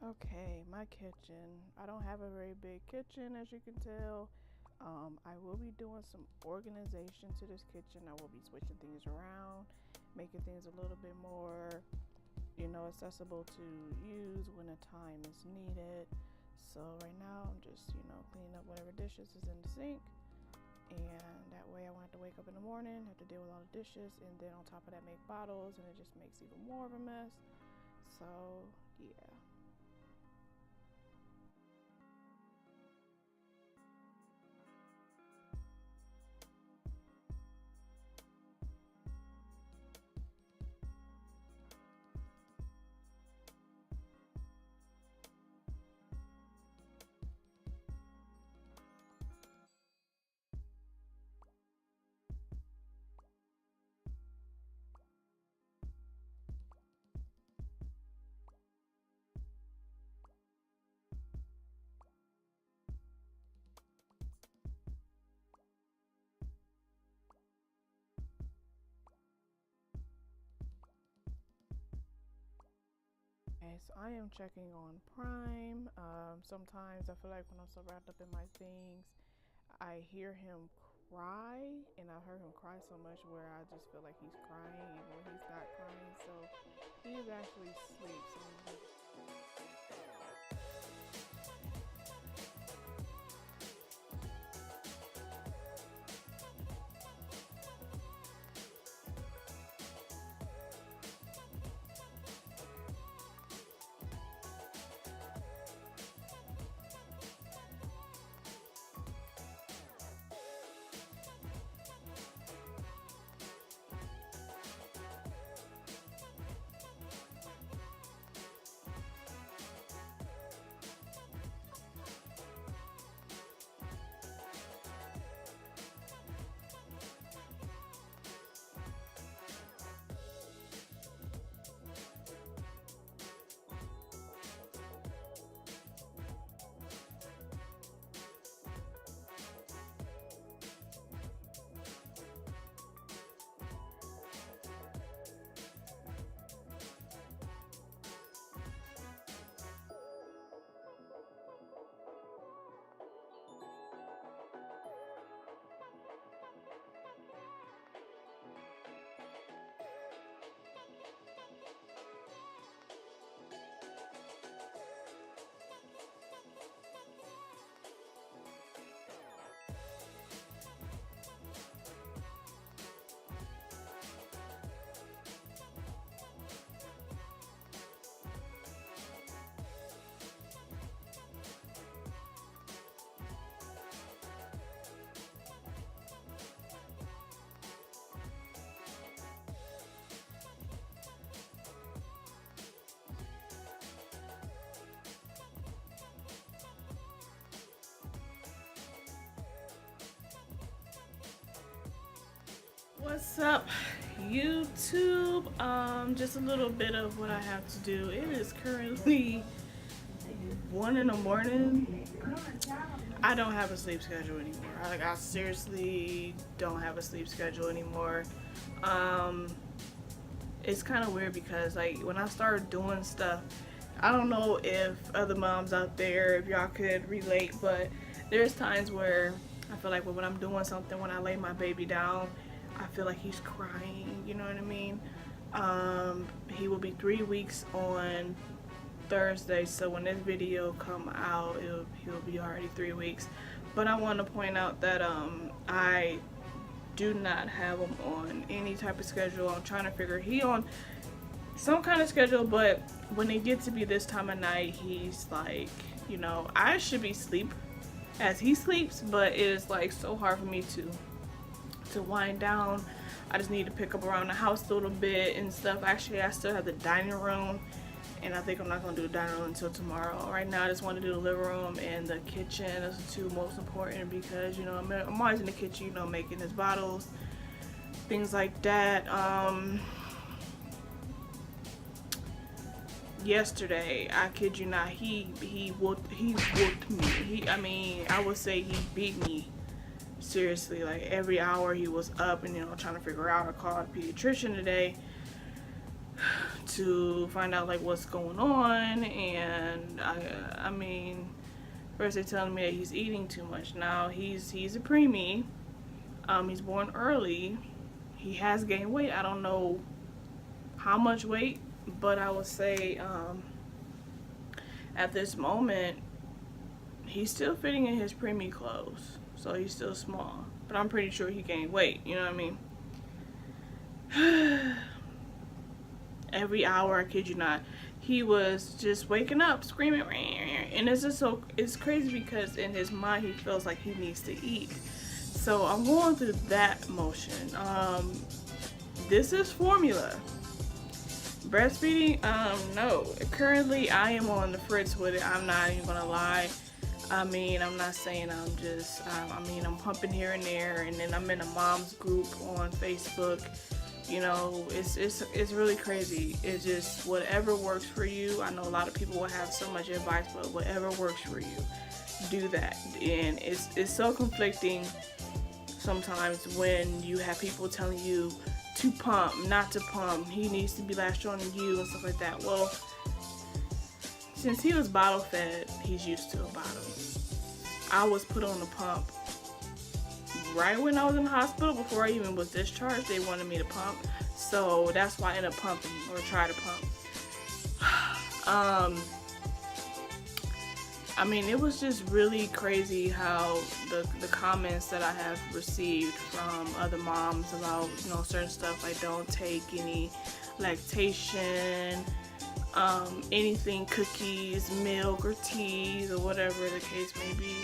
Okay, my kitchen. I don't have a very big kitchen, as you can tell. I will be doing some organization to this kitchen. I will be switching things around, making things a little bit more, accessible to use when a time is needed. So right now, I'm just, cleaning up whatever dishes is in the sink, and that way I won't have to wake up in the morning, have to deal with all the dishes, and then on top of that, make bottles, and it just makes even more of a mess. So yeah. Okay, so I am checking on Prime. Sometimes I feel like when I'm so wrapped up in my things, I hear him cry, and I've heard him cry so much where I just feel like he's crying even when he's not crying. So he is actually asleep. So what's up, YouTube? Just a little bit of what I have to do. It is currently 1 in the morning. I don't have a sleep schedule anymore. I seriously don't have a sleep schedule anymore. It's kind of weird because like when I started doing stuff, I don't know if other moms out there, if y'all could relate, but there's times where I feel like when I'm doing something, when I lay my baby down, I feel like he's crying, you know what I mean? He will be 3 weeks on Thursday, so when this video come out, he'll be already 3 weeks. But I want to point out that I do not have him on any type of schedule. I'm trying to figure he on some kind of schedule, but when it gets to be this time of night, he's like, I should be asleep as he sleeps, but it is like so hard for me to wind down. I just need to pick up around the house a little bit and stuff. Actually, I still have the dining room, and I think I'm not gonna do the dining room until tomorrow. Right now I just want to do the living room and the kitchen. Those are the two most important because I'm always in the kitchen, making his bottles, things like that. Yesterday, I kid you not, he whooped me. I would say he beat me. Seriously, like every hour he was up and trying to figure out. I called a pediatrician today to find out like what's going on. And I mean, first they're telling me that he's eating too much. Now he's a preemie. He's born early. He has gained weight. I don't know how much weight, but I would say at this moment he's still fitting in his preemie clothes, so he's still small. But I'm pretty sure he gained weight. You know what I mean? Every hour, I kid you not, he was just waking up screaming, and it's just so, it's crazy because in his mind he feels like he needs to eat. So I'm going through that motion. This is formula. Breastfeeding, no. Currently, I am on the fritz with it. I'm not even gonna lie. I mean, I'm not saying I'm just, I mean, I'm pumping here and there, and then I'm in a mom's group on Facebook. You know, it's really crazy. It's just whatever works for you. I know a lot of people will have so much advice, but whatever works for you, do that. And it's so conflicting sometimes when you have people telling you to pump, not to pump. He needs to be latched on to you and stuff like that. Well, since he was bottle fed, he's used to a bottle. I was put on the pump right when I was in the hospital. Before I even was discharged, they wanted me to pump, so that's why I ended up pumping, or try to pump. I mean, it was just really crazy how the comments that I have received from other moms about, you know, certain stuff, like don't take any lactation, anything, cookies, milk, or teas, or whatever the case may be.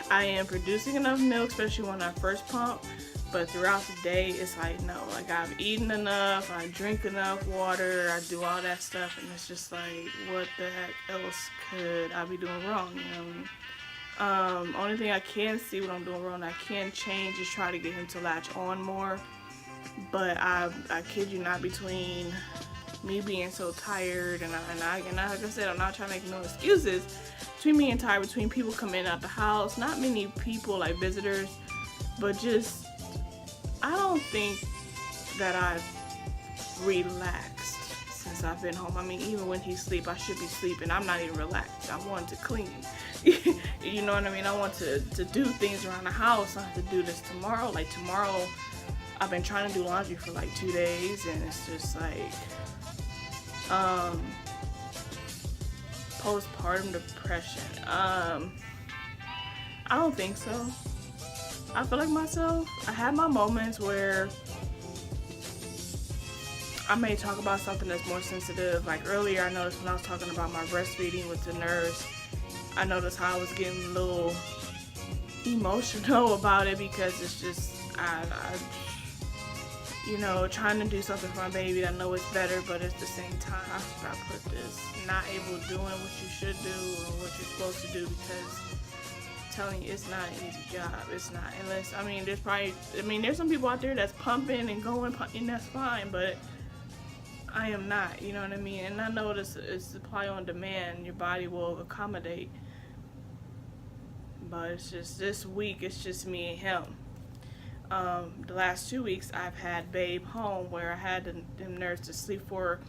I am producing enough milk, especially when I first pump, but throughout the day, it's like, no, like I've eaten enough, I drink enough water, I do all that stuff, and it's just like, what the heck else could I be doing wrong, you know what I mean? Only thing I can see what I'm doing wrong, I can change, is try to get him to latch on more, but I kid you not, between me being so tired, and like I said, I'm not trying to make no excuses, between me and tired, between people coming out the house, not many people, like visitors, but just, I don't think that I've relaxed since I've been home. I mean, even when he sleep, I should be sleeping. I'm not even relaxed. I want to clean. You know what I mean? I want to do things around the house. I have to do this tomorrow. Like tomorrow, I've been trying to do laundry for like 2 days, and it's just like, postpartum depression. I don't think so. I feel like myself, I have my moments where I may talk about something that's more sensitive. Like earlier, I noticed when I was talking about my breastfeeding with the nurse, I noticed how I was getting a little emotional about it, because it's just, I you know, trying to do something for my baby. I know it's better, but at the same time, how should I put this? Not able to doing what you should do or what you're supposed to do, because telling you, it's not an easy job. It's not, unless, I mean, there's probably, I mean, there's some people out there that's pumping and going, and that's fine, but I am not, you know what I mean? And I know it's supply on demand, your body will accommodate, but it's just, this week, it's just me and him. The last 2 weeks, I've had Babe home, where I had the nurse to sleep for,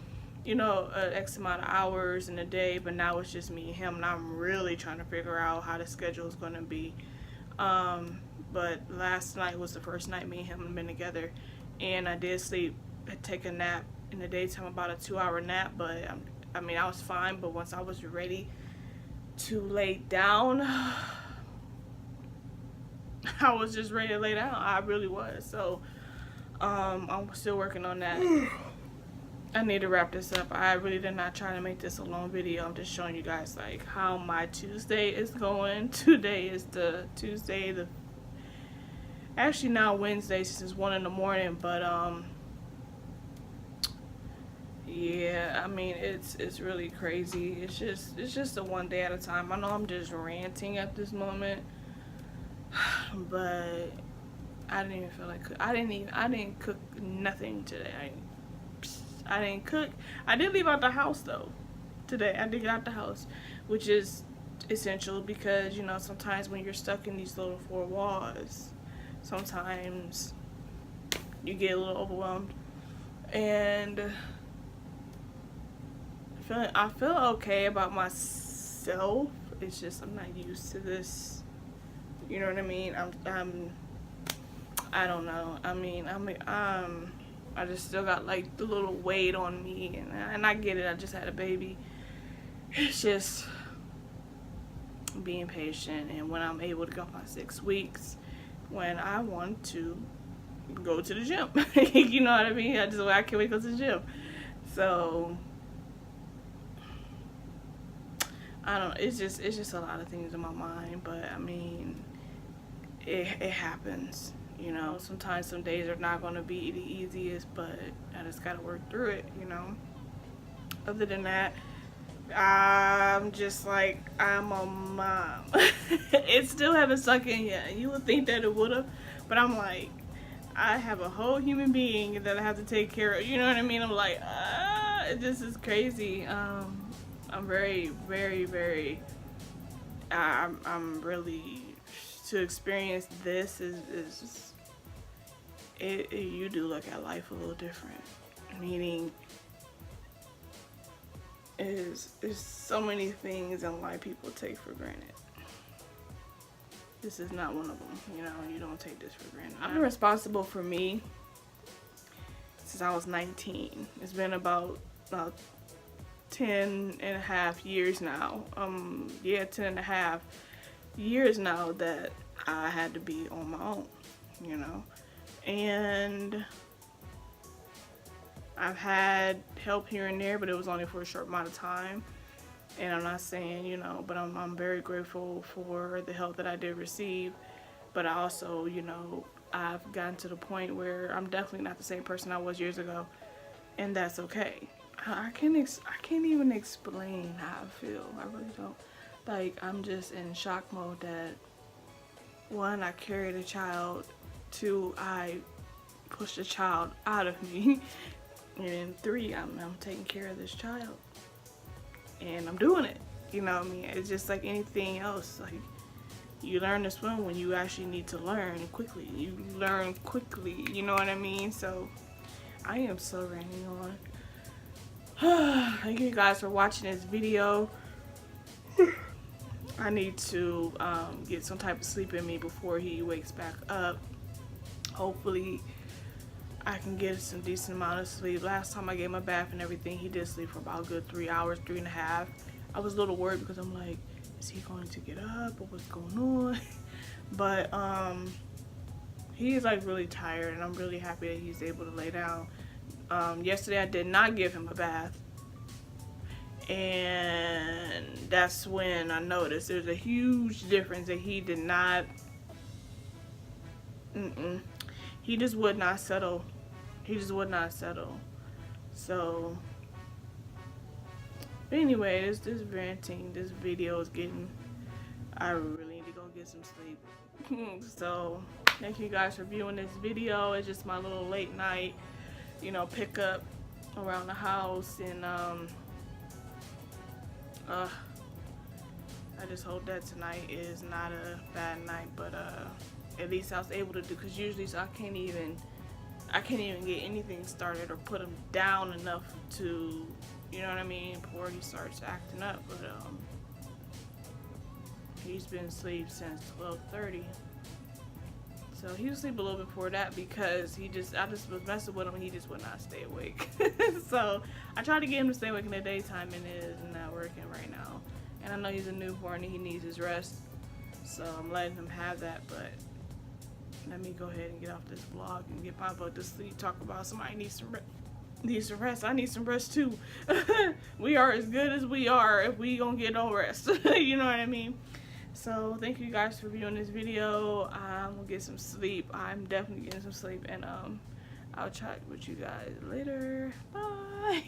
you know, X amount of hours in a day, but now it's just me and him, and I'm really trying to figure out how the schedule is going to be. But last night was the first night me and him have been together, and I did take a nap in the daytime, about a 2-hour nap, but I mean, I was fine, but once I was ready to lay down, I was just ready to lay down. I really was. So I'm still working on that. I need to wrap this up. I really did not try to make this a long video. I'm just showing you guys like how my Tuesday is going. Today is the Tuesday, actually now Wednesday, since it's 1 in the morning, but yeah, I mean, it's really crazy. It's just a one day at a time. I know I'm just ranting at this moment, but I didn't even feel like I didn't cook nothing today. I didn't cook. I did leave out the house though today. I did get out the house, which is essential, because you know, sometimes when you're stuck in these little 4 walls, sometimes you get a little overwhelmed. And I feel okay about myself. It's just I'm not used to this. You know what I mean? I don't know. I mean, I just still got like the little weight on me, and I get it. I just had a baby. It's just being patient, and when I'm able to go my 6 weeks, when I want to go to the gym. You know what I mean? I can't wait to go to the gym. So I don't know. It's just a lot of things in my mind, but I mean, it happens. You know, sometimes some days are not going to be the easiest, but I just got to work through it, you know. Other than that, I'm just like, I'm a mom. It still haven't sunk in yet. You would think that it would have, but I'm like, I have a whole human being that I have to take care of. You know what I mean? I'm like, this is crazy. I'm very, very, very, I'm really, to experience this is you do look at life a little different. Meaning, there's so many things in life people take for granted. This is not one of them. You know, you don't take this for granted. I've been responsible for me since I was 19. It's been about 10 and a half years now. 10 and a half years now that I had to be on my own, you know. And I've had help here and there, but it was only for a short amount of time. And I'm not saying, you know, but I'm very grateful for the help that I did receive. But I also, you know, I've gotten to the point where I'm definitely not the same person I was years ago, and that's okay. I can't even explain how I feel. I really don't. Like, I'm just in shock mode that, one, I carried a child, two, I pushed a child out of me, and three, I'm taking care of this child, and I'm doing it. You know what I mean? It's just like anything else. Like, you learn to swim when you actually need to learn quickly. You learn quickly, you know what I mean? So, I am so ranting on. Thank you guys for watching this video. I need to get some type of sleep in me before he wakes back up. Hopefully I can get some decent amount of sleep. Last time I gave him a bath and everything, he did sleep for about a good 3 hours, 3.5. I was a little worried because I'm like, is he going to get up or what's going on? But he's like really tired, and I'm really happy that he's able to lay down. Yesterday I did not give him a bath, and that's when I noticed there's a huge difference that he did not, he just would not settle. He just would not settle. So, but anyway, this ranting, this video is getting, I really need to go get some sleep. So, thank you guys for viewing this video. It's just my little late night, you know, pick up around the house, and I just hope that tonight is not a bad night, but at least I was able to do, because usually I can't even get anything started or put him down enough to, you know what I mean, before he starts acting up. But he's been asleep since 12:30. So he was asleep a little before that because I just was messing with him and he just would not stay awake. So I tried to get him to stay awake in the daytime, and it is not working right now. And I know he's a newborn and he needs his rest, so I'm letting him have that. But let me go ahead and get off this vlog and get my butt to sleep. Talk about somebody needs some rest. I need some rest too. We are as good as we are if we gonna get no rest. You know what I mean? So thank you guys for viewing this video. I'm gonna get some sleep. I'm definitely getting some sleep, and I'll chat with you guys later. Bye.